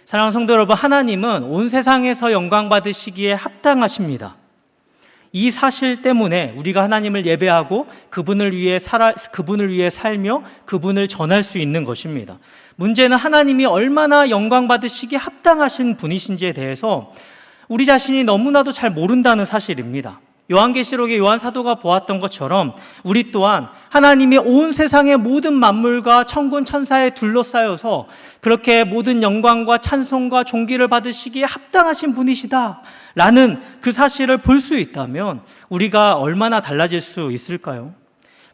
사랑하는 성도 여러분, 하나님은 온 세상에서 영광 받으시기에 합당하십니다. 이 사실 때문에 우리가 하나님을 예배하고 그분을 위해 살며 그분을 전할 수 있는 것입니다. 문제는 하나님이 얼마나 영광 받으시기에 합당하신 분이신지에 대해서 우리 자신이 너무나도 잘 모른다는 사실입니다. 요한계시록의 요한 사도가 보았던 것처럼 우리 또한 하나님이 온 세상의 모든 만물과 천군 천사에 둘러싸여서 그렇게 모든 영광과 찬송과 존귀를 받으시기에 합당하신 분이시다 라는 그 사실을 볼 수 있다면 우리가 얼마나 달라질 수 있을까요?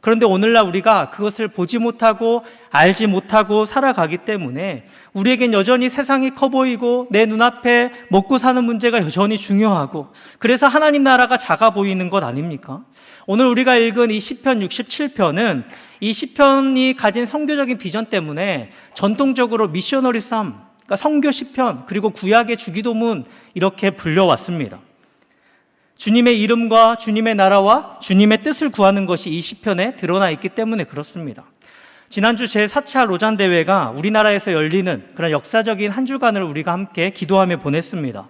그런데 오늘날 우리가 그것을 보지 못하고 알지 못하고 살아가기 때문에 우리에겐 여전히 세상이 커 보이고 내 눈앞에 먹고 사는 문제가 여전히 중요하고 그래서 하나님 나라가 작아 보이는 것 아닙니까? 오늘 우리가 읽은 이 시편 67편은 이 시편이 가진 선교적인 비전 때문에 전통적으로 미셔너리 삶, 그러니까 선교 시편 그리고 구약의 주기도문 이렇게 불려왔습니다. 주님의 이름과 주님의 나라와 주님의 뜻을 구하는 것이 이 시편에 드러나 있기 때문에 그렇습니다. 지난주 제4차 로잔 대회가 우리나라에서 열리는 그런 역사적인 한 주간을 우리가 함께 기도하며 보냈습니다.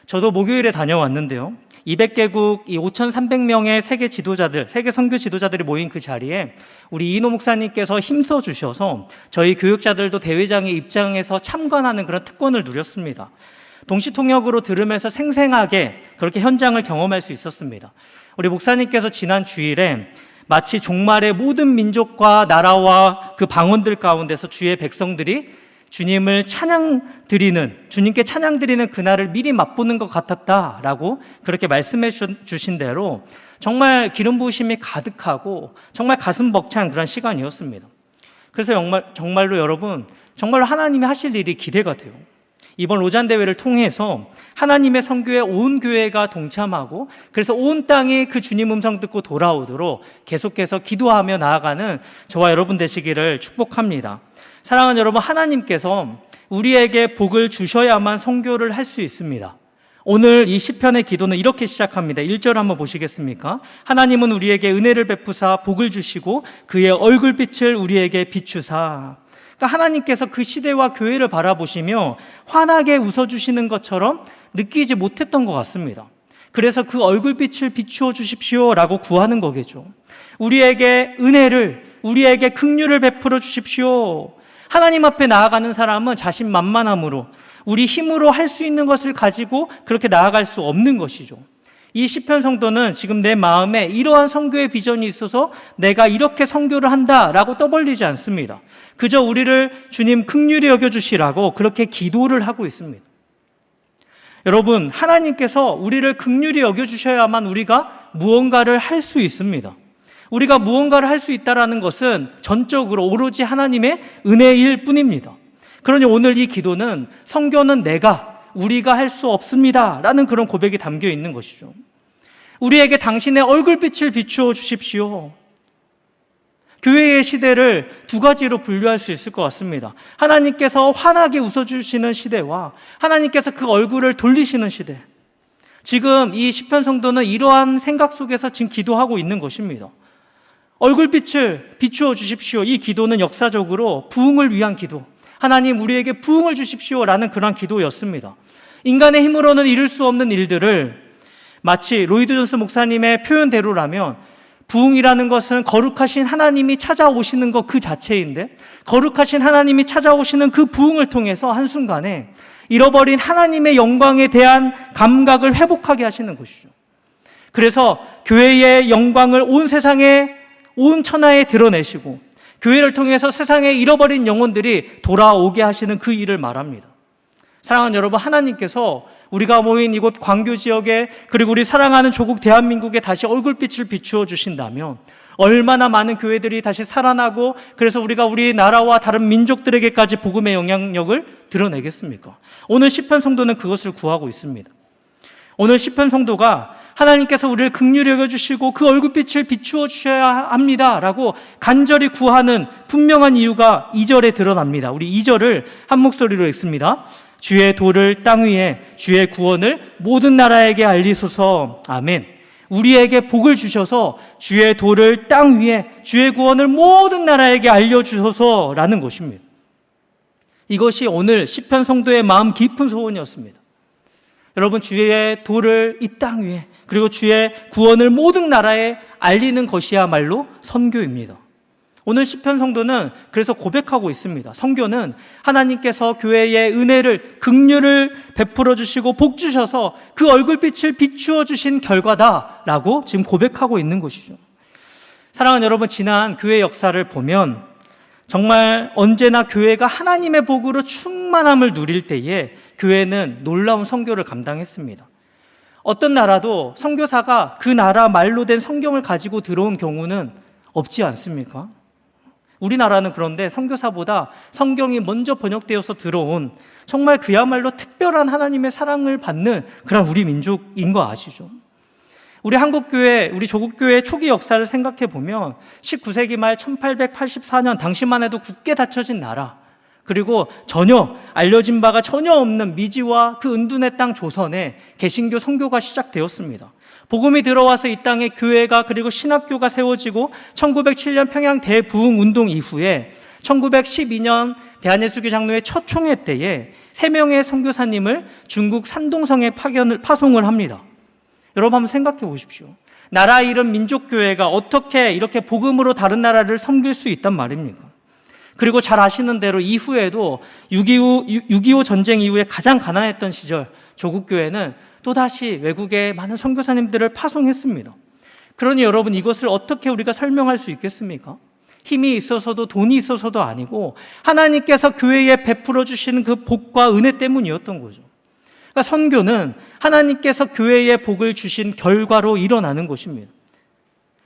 저도 목요일에 다녀왔는데요. 200개국 5,300명의 세계 지도자들, 세계 선교 지도자들이 모인 그 자리에 우리 이인호 목사님께서 힘써 주셔서 저희 교육자들도 대회장에 입장해서 참관하는 그런 특권을 누렸습니다. 동시통역으로 들으면서 생생하게 그렇게 현장을 경험할 수 있었습니다. 우리 목사님께서 지난 주일에 마치 종말의 모든 민족과 나라와 그 방언들 가운데서 주의 백성들이 주님께 찬양 드리는 그날을 미리 맛보는 것 같았다라고 그렇게 말씀해 주신 대로 정말 기름 부으심이 가득하고 정말 가슴 벅찬 그런 시간이었습니다. 그래서 정말로 여러분, 정말로 하나님이 하실 일이 기대가 돼요. 이번 로잔 대회를 통해서 하나님의 선교에 온 교회가 동참하고 그래서 온 땅이 그 주님 음성 듣고 돌아오도록 계속해서 기도하며 나아가는 저와 여러분 되시기를 축복합니다. 사랑하는 여러분, 하나님께서 우리에게 복을 주셔야만 선교를 할 수 있습니다. 오늘 이 시편의 기도는 이렇게 시작합니다. 1절 한번 보시겠습니까? 하나님은 우리에게 은혜를 베푸사 복을 주시고 그의 얼굴빛을 우리에게 비추사. 그러니까 하나님께서 그 시대와 교회를 바라보시며 환하게 웃어주시는 것처럼 느끼지 못했던 것 같습니다. 그래서 그 얼굴빛을 비추어 주십시오 라고 구하는 거겠죠. 우리에게 은혜를, 우리에게 긍휼을 베풀어 주십시오. 하나님 앞에 나아가는 사람은 자신만만함으로 우리 힘으로 할 수 있는 것을 가지고 그렇게 나아갈 수 없는 것이죠. 이 시편 성도는 지금 내 마음에 이러한 선교의 비전이 있어서 내가 이렇게 선교를 한다라고 떠벌리지 않습니다. 그저 우리를 주님 긍휼히 여겨주시라고 그렇게 기도를 하고 있습니다. 여러분, 하나님께서 우리를 긍휼히 여겨주셔야만 우리가 무언가를 할 수 있습니다. 우리가 무언가를 할 수 있다는 것은 전적으로 오로지 하나님의 은혜일 뿐입니다. 그러니 오늘 이 기도는 선교는 우리가 할 수 없습니다 라는 그런 고백이 담겨 있는 것이죠. 우리에게 당신의 얼굴빛을 비추어 주십시오. 교회의 시대를 두 가지로 분류할 수 있을 것 같습니다. 하나님께서 환하게 웃어주시는 시대와 하나님께서 그 얼굴을 돌리시는 시대. 지금 이 시편 성도는 이러한 생각 속에서 지금 기도하고 있는 것입니다. 얼굴빛을 비추어 주십시오. 이 기도는 역사적으로 부흥을 위한 기도, 하나님 우리에게 부흥을 주십시오 라는 그런 기도였습니다. 인간의 힘으로는 이룰 수 없는 일들을 마치 로이드 존스 목사님의 표현대로라면 부흥이라는 것은 거룩하신 하나님이 찾아오시는 것 그 자체인데, 거룩하신 하나님이 찾아오시는 그 부흥을 통해서 한순간에 잃어버린 하나님의 영광에 대한 감각을 회복하게 하시는 것이죠. 그래서 교회의 영광을 온 세상에, 온 천하에 드러내시고 교회를 통해서 세상에 잃어버린 영혼들이 돌아오게 하시는 그 일을 말합니다. 사랑하는 여러분, 하나님께서 우리가 모인 이곳 광교 지역에, 그리고 우리 사랑하는 조국 대한민국에 다시 얼굴빛을 비추어 주신다면 얼마나 많은 교회들이 다시 살아나고, 그래서 우리가 우리나라와 다른 민족들에게까지 복음의 영향력을 드러내겠습니까? 오늘 시편 성도는 그것을 구하고 있습니다. 오늘 시편 성도가 하나님께서 우리를 긍휼히 여겨주시고 그 얼굴빛을 비추어 주셔야 합니다 라고 간절히 구하는 분명한 이유가 2절에 드러납니다. 우리 2절을 한 목소리로 읽습니다. 주의 도를 땅 위에, 주의 구원을 모든 나라에게 알리소서. 아멘. 우리에게 복을 주셔서 주의 도를 땅 위에, 주의 구원을 모든 나라에게 알려주소서라는 것입니다. 이것이 오늘 시편 성도의 마음 깊은 소원이었습니다. 여러분, 주의 도를 이 땅 위에, 그리고 주의 구원을 모든 나라에 알리는 것이야말로 선교입니다. 오늘 시편 성도는 그래서 고백하고 있습니다. 선교는 하나님께서 교회의 은혜를, 긍휼을 베풀어 주시고 복 주셔서 그 얼굴빛을 비추어 주신 결과다라고 지금 고백하고 있는 것이죠. 사랑하는 여러분, 지난 교회 역사를 보면 정말 언제나 교회가 하나님의 복으로 충만함을 누릴 때에 교회는 놀라운 선교를 감당했습니다. 어떤 나라도 선교사가 그 나라 말로 된 성경을 가지고 들어온 경우는 없지 않습니까? 우리나라는 그런데 선교사보다 성경이 먼저 번역되어서 들어온 정말 그야말로 특별한 하나님의 사랑을 받는 그런 우리 민족인 거 아시죠? 우리 한국교회, 우리 조국교회 초기 역사를 생각해 보면 19세기 말 1884년 당시만 해도 굳게 닫혀진 나라, 그리고 전혀 알려진 바가 전혀 없는 미지와 그 은둔의 땅 조선에 개신교 선교가 시작되었습니다. 복음이 들어와서 이 땅에 교회가 그리고 신학교가 세워지고 1907년 평양 대부흥 운동 이후에 1912년 대한예수교 장로회 첫 총회 때에 3명의 선교사님을 중국 산동성에 파송을 합니다. 여러분 한번 생각해 보십시오. 나라 이름 민족교회가 어떻게 이렇게 복음으로 다른 나라를 섬길 수 있단 말입니까? 그리고 잘 아시는 대로 이후에도 6.25 전쟁 이후에 가장 가난했던 시절 조국교회는 또다시 외국에 많은 선교사님들을 파송했습니다. 그러니 여러분, 이것을 어떻게 우리가 설명할 수 있겠습니까? 힘이 있어서도 돈이 있어서도 아니고 하나님께서 교회에 베풀어 주시는 그 복과 은혜 때문이었던 거죠. 그러니까 선교는 하나님께서 교회에 복을 주신 결과로 일어나는 것입니다.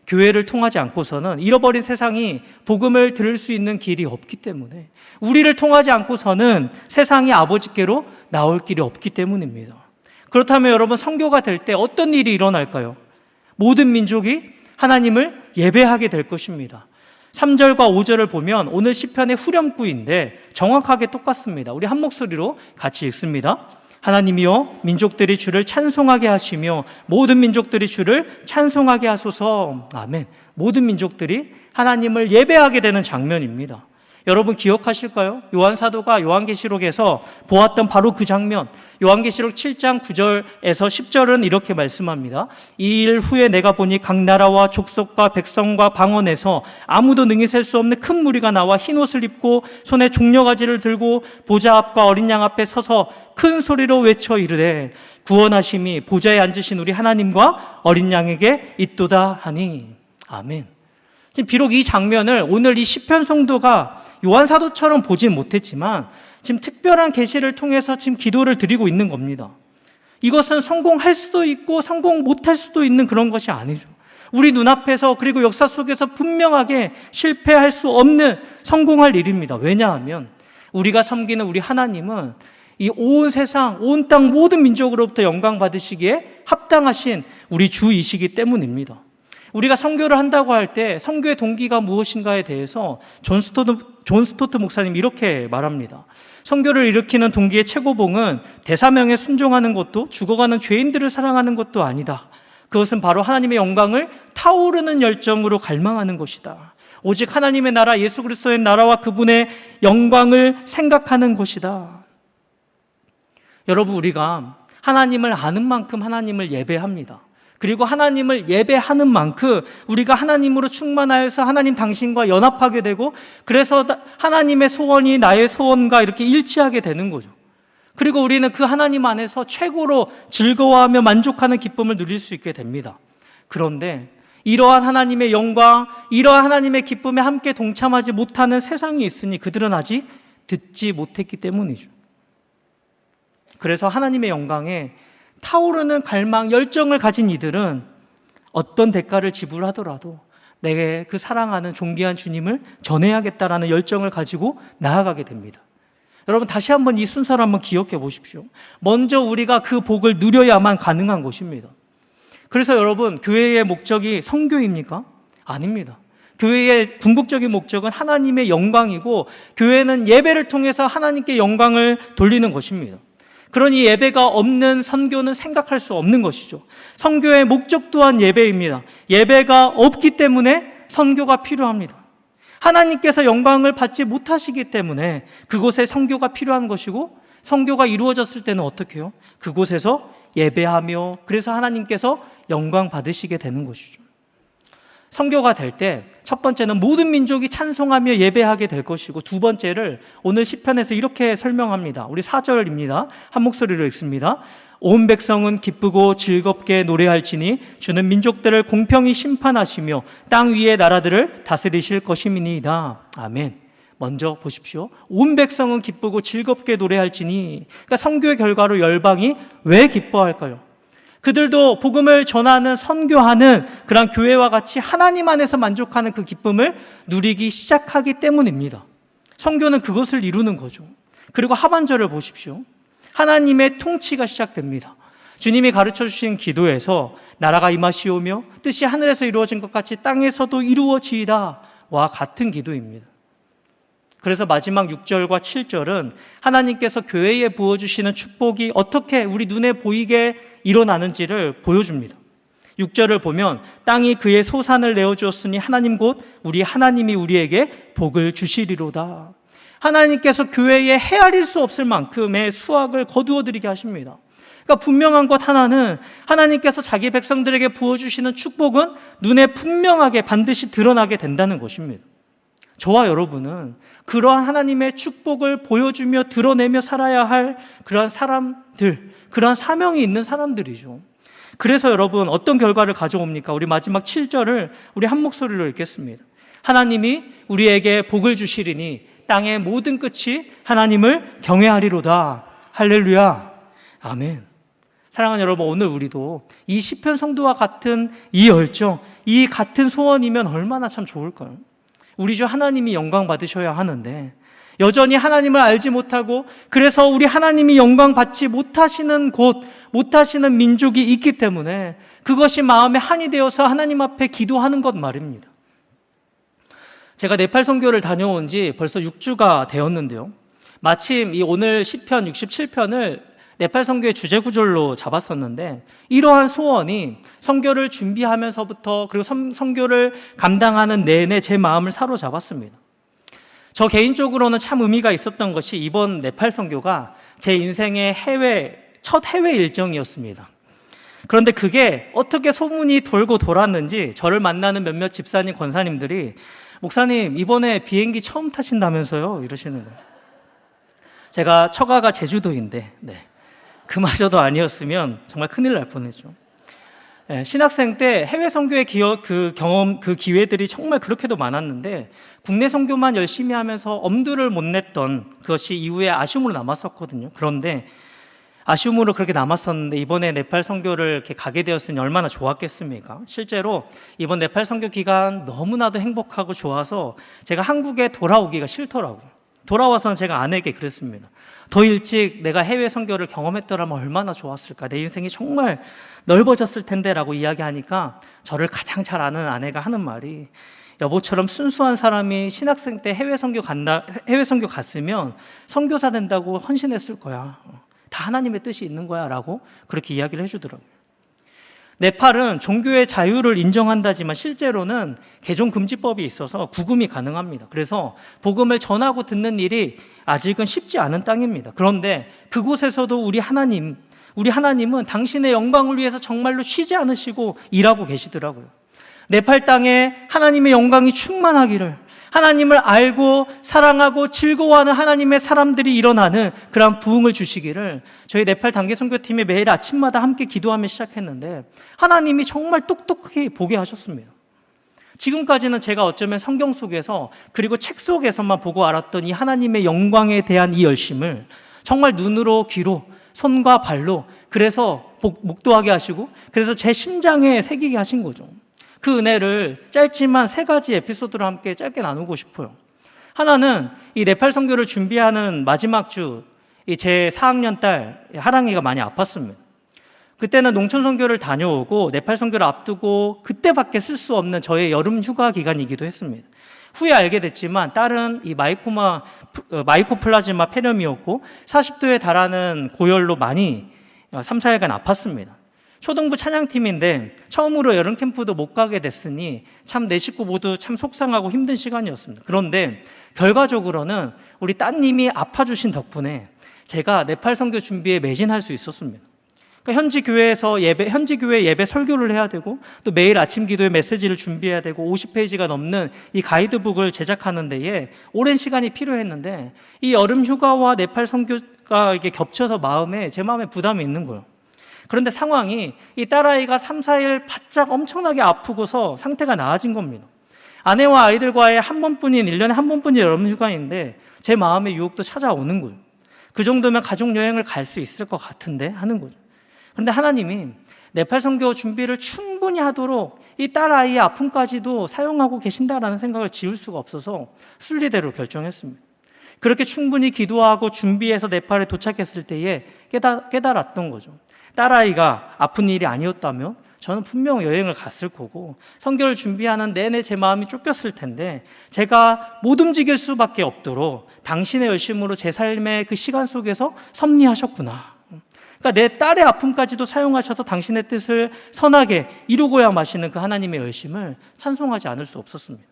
교회를 통하지 않고서는 잃어버린 세상이 복음을 들을 수 있는 길이 없기 때문에, 우리를 통하지 않고서는 세상이 아버지께로 나올 길이 없기 때문입니다. 그렇다면 여러분, 선교가 될 때 어떤 일이 일어날까요? 모든 민족이 하나님을 예배하게 될 것입니다. 3절과 5절을 보면 오늘 시편의 후렴구인데 정확하게 똑같습니다. 우리 한 목소리로 같이 읽습니다. 하나님이여, 민족들이 주를 찬송하게 하시며 모든 민족들이 주를 찬송하게 하소서. 아멘. 모든 민족들이 하나님을 예배하게 되는 장면입니다. 여러분 기억하실까요? 요한사도가 요한계시록에서 보았던 바로 그 장면, 요한계시록 7장 9절에서 10절은 이렇게 말씀합니다. 이 일 후에 내가 보니 각 나라와 족속과 백성과 방언에서 아무도 능히 셀 수 없는 큰 무리가 나와 흰옷을 입고 손에 종려가지를 들고 보좌 앞과 어린 양 앞에 서서 큰 소리로 외쳐 이르되 구원하심이 보좌에 앉으신 우리 하나님과 어린 양에게 있도다 하니. 아멘. 지금 비록 이 장면을 오늘 이 시편 성도가 요한사도처럼 보진 못했지만 지금 특별한 계시를 통해서 지금 기도를 드리고 있는 겁니다. 이것은 성공할 수도 있고 성공 못할 수도 있는 그런 것이 아니죠. 우리 눈앞에서 그리고 역사 속에서 분명하게 실패할 수 없는 성공할 일입니다. 왜냐하면 우리가 섬기는 우리 하나님은 이 온 세상, 온 땅 모든 민족으로부터 영광 받으시기에 합당하신 우리 주이시기 때문입니다. 우리가 선교를 한다고 할 때 선교의 동기가 무엇인가에 대해서 존 스토트 목사님이 이렇게 말합니다. 선교를 일으키는 동기의 최고봉은 대사명에 순종하는 것도 죽어가는 죄인들을 사랑하는 것도 아니다. 그것은 바로 하나님의 영광을 타오르는 열정으로 갈망하는 것이다. 오직 하나님의 나라, 예수 그리스도의 나라와 그분의 영광을 생각하는 것이다. 여러분, 우리가 하나님을 아는 만큼 하나님을 예배합니다. 그리고 하나님을 예배하는 만큼 우리가 하나님으로 충만하여서 하나님 당신과 연합하게 되고, 그래서 하나님의 소원이 나의 소원과 이렇게 일치하게 되는 거죠. 그리고 우리는 그 하나님 안에서 최고로 즐거워하며 만족하는 기쁨을 누릴 수 있게 됩니다. 그런데 이러한 하나님의 영광, 이러한 하나님의 기쁨에 함께 동참하지 못하는 세상이 있으니 그들은 아직 듣지 못했기 때문이죠. 그래서 하나님의 영광에 타오르는 갈망, 열정을 가진 이들은 어떤 대가를 지불하더라도 내게 그 사랑하는 존귀한 주님을 전해야겠다라는 열정을 가지고 나아가게 됩니다. 여러분, 다시 한번 이 순서를 한번 기억해 보십시오. 먼저 우리가 그 복을 누려야만 가능한 것입니다. 그래서 여러분, 교회의 목적이 선교입니까? 아닙니다. 교회의 궁극적인 목적은 하나님의 영광이고, 교회는 예배를 통해서 하나님께 영광을 돌리는 것입니다. 그러니 예배가 없는 선교는 생각할 수 없는 것이죠. 선교의 목적 또한 예배입니다. 예배가 없기 때문에 선교가 필요합니다. 하나님께서 영광을 받지 못하시기 때문에 그곳에 선교가 필요한 것이고, 선교가 이루어졌을 때는 어떻게 해요? 그곳에서 예배하며, 그래서 하나님께서 영광 받으시게 되는 것이죠. 선교가 될 때 첫 번째는 모든 민족이 찬송하며 예배하게 될 것이고, 두 번째를 오늘 시편에서 이렇게 설명합니다. 우리 4절입니다. 한 목소리로 읽습니다. 온 백성은 기쁘고 즐겁게 노래할지니 주는 민족들을 공평히 심판하시며 땅 위의 나라들을 다스리실 것임이니이다. 아멘. 먼저 보십시오. 온 백성은 기쁘고 즐겁게 노래할지니, 그러니까 선교의 결과로 열방이 왜 기뻐할까요? 그들도 복음을 전하는, 선교하는 그런 교회와 같이 하나님 안에서 만족하는 그 기쁨을 누리기 시작하기 때문입니다. 선교는 그것을 이루는 거죠. 그리고 하반절을 보십시오. 하나님의 통치가 시작됩니다. 주님이 가르쳐 주신 기도에서 나라가 임하시오며 뜻이 하늘에서 이루어진 것 같이 땅에서도 이루어지이다 와 같은 기도입니다. 그래서 마지막 6절과 7절은 하나님께서 교회에 부어주시는 축복이 어떻게 우리 눈에 보이게 일어나는지를 보여줍니다. 6절을 보면 땅이 그의 소산을 내어주었으니 하나님 곧 우리 하나님이 우리에게 복을 주시리로다. 하나님께서 교회에 헤아릴 수 없을 만큼의 수확을 거두어드리게 하십니다. 그러니까 분명한 것 하나는 하나님께서 자기 백성들에게 부어주시는 축복은 눈에 분명하게 반드시 드러나게 된다는 것입니다. 저와 여러분은 그러한 하나님의 축복을 보여주며 드러내며 살아야 할 그러한 사람들, 그러한 사명이 있는 사람들이죠. 그래서 여러분 어떤 결과를 가져옵니까? 우리 마지막 7절을 우리 한 목소리로 읽겠습니다. 하나님이 우리에게 복을 주시리니 땅의 모든 끝이 하나님을 경외하리로다. 할렐루야. 아멘. 사랑하는 여러분, 오늘 우리도 이 시편 성도와 같은 이 열정, 이 같은 소원이면 얼마나 참 좋을까요? 우리 주 하나님이 영광 받으셔야 하는데 여전히 하나님을 알지 못하고, 그래서 우리 하나님이 영광 받지 못하시는 곳, 못하시는 민족이 있기 때문에 그것이 마음에 한이 되어서 하나님 앞에 기도하는 것 말입니다. 제가 네팔 선교를 다녀온 지 벌써 6주가 되었는데요, 마침 이 오늘 시편 67편을 네팔 선교의 주제 구절로 잡았었는데, 이러한 소원이 선교를 준비하면서부터 그리고 선교를 감당하는 내내 제 마음을 사로잡았습니다. 저 개인적으로는 참 의미가 있었던 것이 이번 네팔 선교가 제 인생의 첫 해외 일정이었습니다. 그런데 그게 어떻게 소문이 돌고 돌았는지 저를 만나는 몇몇 집사님, 권사님들이 목사님 이번에 비행기 처음 타신다면서요? 이러시는 거예요. 제가 처가가 제주도인데 그마저도 아니었으면 정말 큰일 날 뻔했죠. 신학생 때 해외 선교의 경험, 그 기회들이 정말 그렇게도 많았는데 국내 선교만 열심히 하면서 엄두를 못 냈던 그것이 이후에 아쉬움으로 남았었거든요. 그런데 아쉬움으로 그렇게 남았었는데 이번에 네팔 선교를 이렇게 가게 되었으니 얼마나 좋았겠습니까? 실제로 이번 네팔 선교 기간 너무나도 행복하고 좋아서 제가 한국에 돌아오기가 싫더라고요. 돌아와서는 제가 아내에게 그랬습니다. 더 일찍 내가 해외 선교를 경험했더라면 얼마나 좋았을까, 내 인생이 정말 넓어졌을 텐데 라고 이야기하니까 저를 가장 잘 아는 아내가 하는 말이, 여보처럼 순수한 사람이 신학생 때 해외 선교 갔으면 선교사 된다고 헌신했을 거야. 다 하나님의 뜻이 있는 거야 라고 그렇게 이야기를 해주더라고요. 네팔은 종교의 자유를 인정한다지만 실제로는 개종금지법이 있어서 구금이 가능합니다. 그래서 복음을 전하고 듣는 일이 아직은 쉽지 않은 땅입니다. 그런데 그곳에서도 우리 하나님은 당신의 영광을 위해서 정말로 쉬지 않으시고 일하고 계시더라고요. 네팔 땅에 하나님의 영광이 충만하기를, 하나님을 알고 사랑하고 즐거워하는 하나님의 사람들이 일어나는 그런 부흥을 주시기를 저희 네팔 단기 선교팀이 매일 아침마다 함께 기도하며 시작했는데 하나님이 정말 똑똑하게 보게 하셨습니다. 지금까지는 제가 어쩌면 성경 속에서 그리고 책 속에서만 보고 알았던 이 하나님의 영광에 대한 이 열심을 정말 눈으로, 귀로, 손과 발로, 그래서 목도하게 하시고 그래서 제 심장에 새기게 하신 거죠. 그 은혜를 짧지만 3가지 에피소드로 함께 짧게 나누고 싶어요. 하나는 이 네팔 선교를 준비하는 마지막 주, 제 4학년 딸 하랑이가 많이 아팠습니다. 그때는 농촌 선교를 다녀오고 네팔 선교를 앞두고 그때밖에 쓸 수 없는 저의 여름 휴가 기간이기도 했습니다. 후에 알게 됐지만 딸은 이 마이코플라즈마 폐렴이었고 40도에 달하는 고열로 많이 3, 4일간 아팠습니다. 초등부 찬양팀인데 처음으로 여름 캠프도 못 가게 됐으니 참 내 식구 모두 참 속상하고 힘든 시간이었습니다. 그런데 결과적으로는 우리 따님이 아파주신 덕분에 제가 네팔 선교 준비에 매진할 수 있었습니다. 그러니까 현지 교회 예배 설교를 해야 되고 또 매일 아침 기도에 메시지를 준비해야 되고 50페이지가 넘는 이 가이드북을 제작하는 데에 오랜 시간이 필요했는데 이 여름 휴가와 네팔 선교가 이게 겹쳐서 제 마음에 부담이 있는 거예요. 그런데 상황이 이 딸아이가 3, 4일 바짝 엄청나게 아프고서 상태가 나아진 겁니다. 아내와 아이들과의 한 번뿐인 1년에 한 번뿐인 여름 휴가인데 제 마음의 유혹도 찾아오는 거예요. 그 정도면 가족 여행을 갈 수 있을 것 같은데 하는 거죠. 그런데 하나님이 네팔 선교 준비를 충분히 하도록 이 딸아이의 아픔까지도 사용하고 계신다라는 생각을 지울 수가 없어서 순리대로 결정했습니다. 그렇게 충분히 기도하고 준비해서 네팔에 도착했을 때에 깨달았던 거죠. 딸아이가 아픈 일이 아니었다면 저는 분명 여행을 갔을 거고 선교를 준비하는 내내 제 마음이 쫓겼을 텐데 제가 못 움직일 수밖에 없도록 당신의 열심으로 제 삶의 그 시간 속에서 섭리하셨구나. 그러니까 내 딸의 아픔까지도 사용하셔서 당신의 뜻을 선하게 이루고야 마시는 그 하나님의 열심을 찬송하지 않을 수 없었습니다.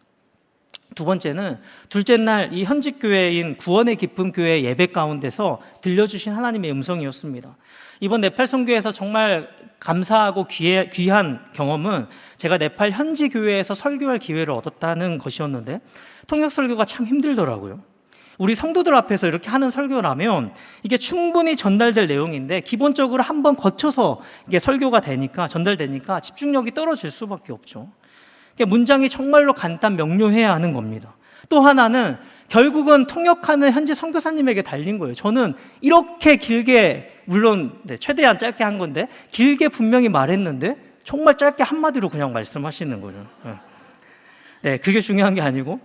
두 번째는 둘째 날 이 현직 교회인 구원의 기쁨 교회 예배 가운데서 들려주신 하나님의 음성이었습니다. 이번 네팔 선교에서 정말 감사하고 귀한 경험은 제가 네팔 현지 교회에서 설교할 기회를 얻었다는 것이었는데 통역 설교가 참 힘들더라고요. 우리 성도들 앞에서 이렇게 하는 설교라면 이게 충분히 전달될 내용인데 기본적으로 한번 거쳐서 이게 설교가 되니까 전달되니까 집중력이 떨어질 수밖에 없죠. 문장이 정말로 간단 명료해야 하는 겁니다. 또 하나는 결국은 통역하는 현지 선교사님에게 달린 거예요. 저는 이렇게 길게 물론 최대한 짧게 한 건데 길게 분명히 말했는데 정말 짧게 한마디로 그냥 말씀하시는 거죠. 네, 그게 중요한 게 아니고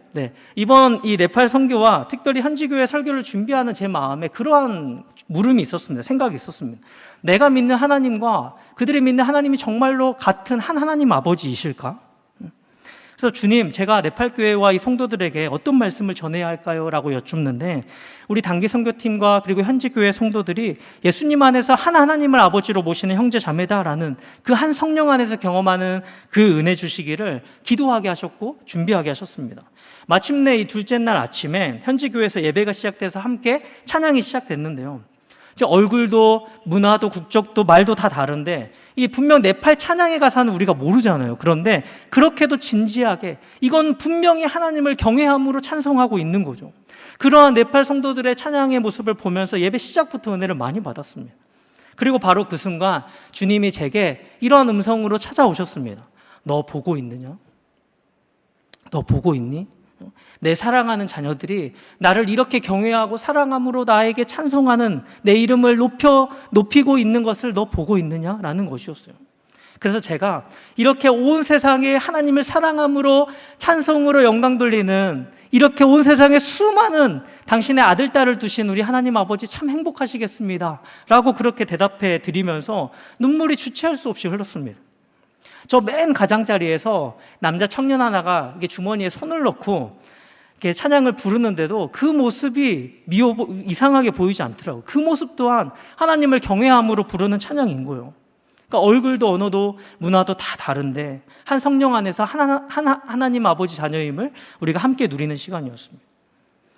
이번 이 네팔 선교와 특별히 현지교회 설교를 준비하는 제 마음에 그러한 물음이 있었습니다. 생각이 있었습니다. 내가 믿는 하나님과 그들이 믿는 하나님이 정말로 같은 한 하나님 아버지이실까? 그래서 주님, 제가 네팔 교회와 이 성도들에게 어떤 말씀을 전해야 할까요? 라고 여쭙는데 우리 단기 선교팀과 그리고 현지 교회 성도들이 예수님 안에서 한 하나님을 아버지로 모시는 형제 자매다라는 그 한 성령 안에서 경험하는 그 은혜 주시기를 기도하게 하셨고 준비하게 하셨습니다. 마침내 이 둘째 날 아침에 현지 교회에서 예배가 시작돼서 함께 찬양이 시작됐는데요. 얼굴도 문화도 국적도 말도 다 다른데 이 분명 네팔 찬양의 가사는 우리가 모르잖아요. 그런데 그렇게도 진지하게 이건 분명히 하나님을 경외함으로 찬송하고 있는 거죠. 그러한 네팔 성도들의 찬양의 모습을 보면서 예배 시작부터 은혜를 많이 받았습니다. 그리고 바로 그 순간 주님이 제게 이런 음성으로 찾아오셨습니다. 너 보고 있느냐? 너 보고 있니? 내 사랑하는 자녀들이 나를 이렇게 경외하고 사랑함으로 나에게 찬송하는 내 이름을 높이고 있는 것을 너 보고 있느냐라는 것이었어요. 그래서 제가 이렇게 온 세상에 하나님을 사랑함으로 찬송으로 영광 돌리는 이렇게 온 세상에 수많은 당신의 아들, 딸을 두신 우리 하나님 아버지 참 행복하시겠습니다 라고 그렇게 대답해 드리면서 눈물이 주체할 수 없이 흘렀습니다. 저 맨 가장자리에서 남자 청년 하나가 이게 주머니에 손을 넣고 이렇게 찬양을 부르는데도 그 모습이 이상하게 보이지 않더라고요. 그 모습 또한 하나님을 경외함으로 부르는 찬양인 거예요. 그러니까 얼굴도 언어도 문화도 다 다른데 한 성령 안에서 하나님 아버지 자녀임을 우리가 함께 누리는 시간이었습니다.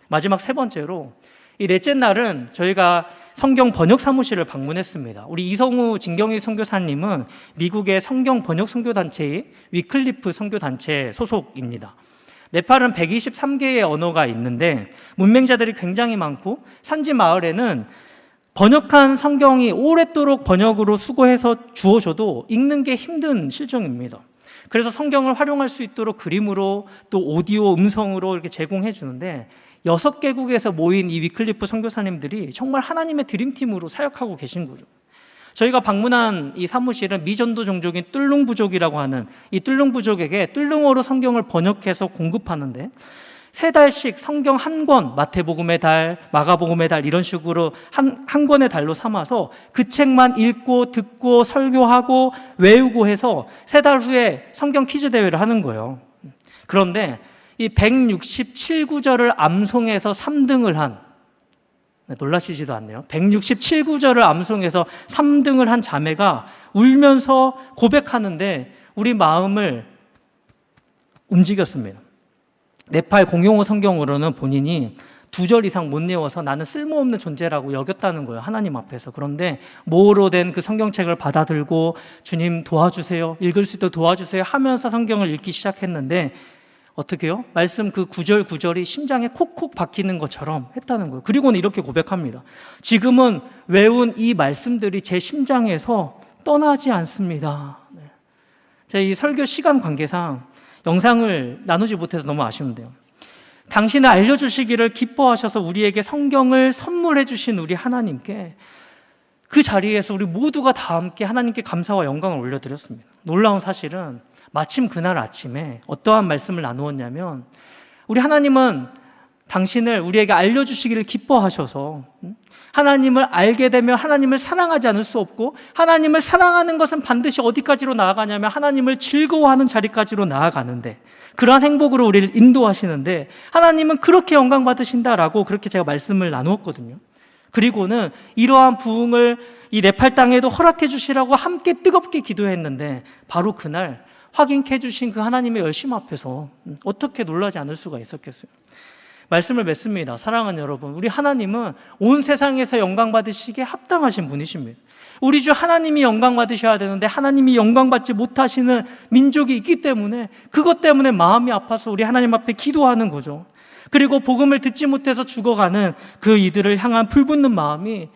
마지막 세 번째로 이 넷째 날은 저희가 성경 번역 사무실을 방문했습니다. 우리 이성우 진경희 선교사님은 미국의 성경 번역 선교단체인 위클리프 선교단체 소속입니다. 네팔은 123개의 언어가 있는데 문맹자들이 굉장히 많고 산지 마을에는 번역한 성경이 오랫도록 번역으로 수고해서 주어져도 읽는 게 힘든 실정입니다. 그래서 성경을 활용할 수 있도록 그림으로 또 오디오 음성으로 이렇게 제공해 주는데 6개국에서 모인 이 위클리프 선교사님들이 정말 하나님의 드림팀으로 사역하고 계신 거죠. 저희가 방문한 이 사무실은 미전도 종족인 뚫룽 부족이라고 하는 이 뚫룽 부족에게 뚫룽어로 성경을 번역해서 공급하는데 3달씩 성경 한 권, 마태복음의 달, 마가복음의 달 이런 식으로 한 권의 달로 삼아서 그 책만 읽고 듣고 설교하고 외우고 해서 3달 후에 성경 퀴즈 대회를 하는 거예요. 그런데 이 167구절을 암송해서 3등을 한 놀라시지도 않네요. 167구절을 암송해서 3등을 한 자매가 울면서 고백하는데 우리 마음을 움직였습니다. 네팔 공용어 성경으로는 본인이 2절 이상 못 외워서 나는 쓸모없는 존재라고 여겼다는 거예요, 하나님 앞에서. 그런데 모어로 된 그 성경책을 받아들고 주님 도와주세요, 읽을 수 있도록 도와주세요 하면서 성경을 읽기 시작했는데 어떻게요? 말씀 그 9절 9절이 심장에 콕콕 박히는 것처럼 했다는 거예요. 그리고는 이렇게 고백합니다. 지금은 외운 이 말씀들이 제 심장에서 떠나지 않습니다. 제가 이 설교 시간 관계상 영상을 나누지 못해서 너무 아쉬운데요. 당신을 알려주시기를 기뻐하셔서 우리에게 성경을 선물해 주신 우리 하나님께 그 자리에서 우리 모두가 다 함께 하나님께 감사와 영광을 올려드렸습니다. 놀라운 사실은 마침 그날 아침에 어떠한 말씀을 나누었냐면 우리 하나님은 당신을 우리에게 알려주시기를 기뻐하셔서 하나님을 알게 되면 하나님을 사랑하지 않을 수 없고 하나님을 사랑하는 것은 반드시 어디까지로 나아가냐면 하나님을 즐거워하는 자리까지로 나아가는데 그러한 행복으로 우리를 인도하시는데 하나님은 그렇게 영광 받으신다라고 그렇게 제가 말씀을 나누었거든요. 그리고는 이러한 부흥을 이 네팔 땅에도 허락해 주시라고 함께 뜨겁게 기도했는데 바로 그날 확인해 주신 그 하나님의 열심 앞에서 어떻게 놀라지 않을 수가 있었겠어요. 말씀을 맺습니다. 사랑하는 여러분, 우리 하나님은 온 세상에서 영광 받으시기에 합당하신 분이십니다. 우리 주 하나님이 영광 받으셔야 되는데 하나님이 영광 받지 못하시는 민족이 있기 때문에 그것 때문에 마음이 아파서 우리 하나님 앞에 기도하는 거죠. 그리고 복음을 듣지 못해서 죽어가는 그 이들을 향한 불붙는 마음이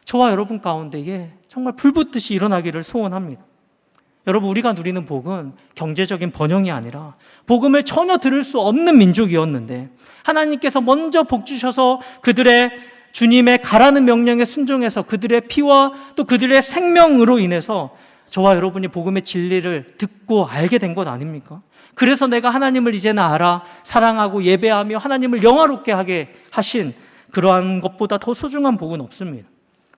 저와 여러분 가운데에 정말 불붙듯이 일어나기를 소원합니다. 여러분, 우리가 누리는 복은 경제적인 번영이 아니라 복음을 전혀 들을 수 없는 민족이었는데 하나님께서 먼저 복 주셔서 그들의 주님의 가라는 명령에 순종해서 그들의 피와 또 그들의 생명으로 인해서 저와 여러분이 복음의 진리를 듣고 알게 된 것 아닙니까? 그래서 내가 하나님을 이제는 알아 사랑하고 예배하며 하나님을 영화롭게 하게 하신 그러한 것보다 더 소중한 복은 없습니다.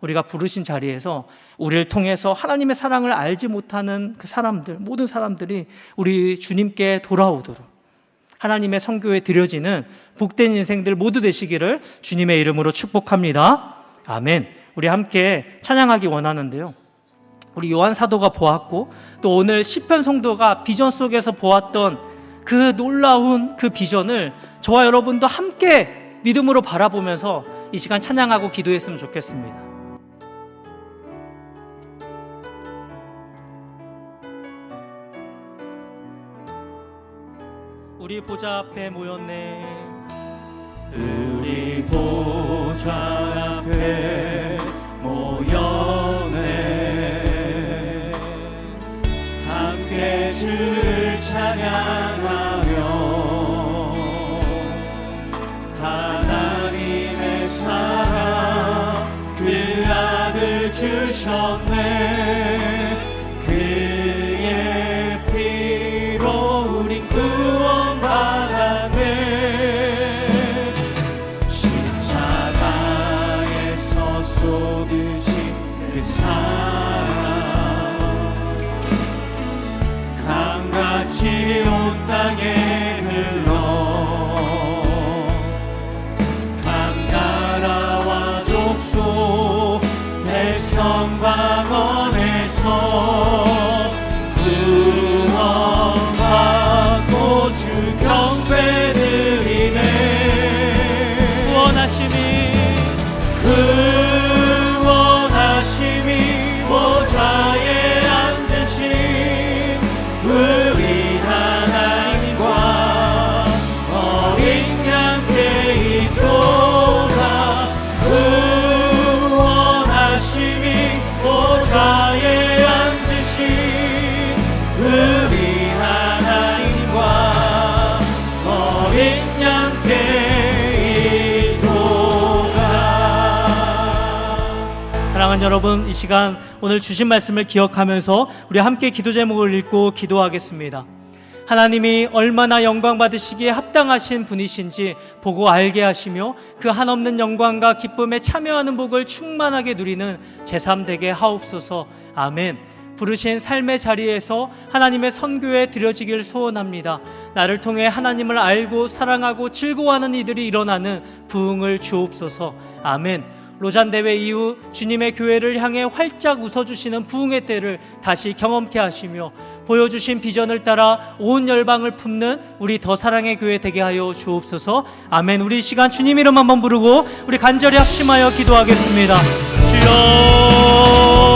우리가 부르신 자리에서 우리를 통해서 하나님의 사랑을 알지 못하는 그 사람들, 모든 사람들이 우리 주님께 돌아오도록 하나님의 선교에 드려지는 복된 인생들 모두 되시기를 주님의 이름으로 축복합니다. 아멘. 우리 함께 찬양하기 원하는데요. 우리 요한 사도가 보았고 또 오늘 시편 성도가 비전 속에서 보았던 그 놀라운 그 비전을 저와 여러분도 함께 믿음으로 바라보면서 이 시간 찬양하고 기도했으면 좋겠습니다. 우리 보좌 앞에 모였네. 우리 보좌 앞에 모였네. 함께 주를 찬양하며 하나님의 사랑 그 아들 주셨네. 그의 피로 우리 구원받았네. 십자가에서 쏟으신 그 사랑 강같이 온 땅에 흘러 각 나라와 족속 백성 광원에서 구원받고 주 경배 드리네. 구원하심이 보좌에 앉으신 우리 하나님과 어린 양께 있도다. 구원하심이 보좌에 앉으신 우리 하나님과 어린 양께 있도다. 사랑하는 여러분, 이 시간 오늘 주신 말씀을 기억하면서 우리 함께 기도 제목을 읽고 기도하겠습니다. 하나님이 얼마나 영광 받으시기에 합당하신 분이신지 보고 알게 하시며 그 한없는 영광과 기쁨에 참여하는 복을 충만하게 누리는 제3 되게 하옵소서. 아멘. 부르신 삶의 자리에서 하나님의 선교에 드려지길 소원합니다. 나를 통해 하나님을 알고 사랑하고 즐거워하는 이들이 일어나는 부흥을 주옵소서. 아멘. 로잔 대회 이후 주님의 교회를 향해 활짝 웃어주시는 부흥의 때를 다시 경험케 하시며 보여주신 비전을 따라 온 열방을 품는 우리 더 사랑의 교회 되게 하여 주옵소서. 아멘. 우리 이 시간 주님 이름 한번 부르고 우리 간절히 합심하여 기도하겠습니다. 주여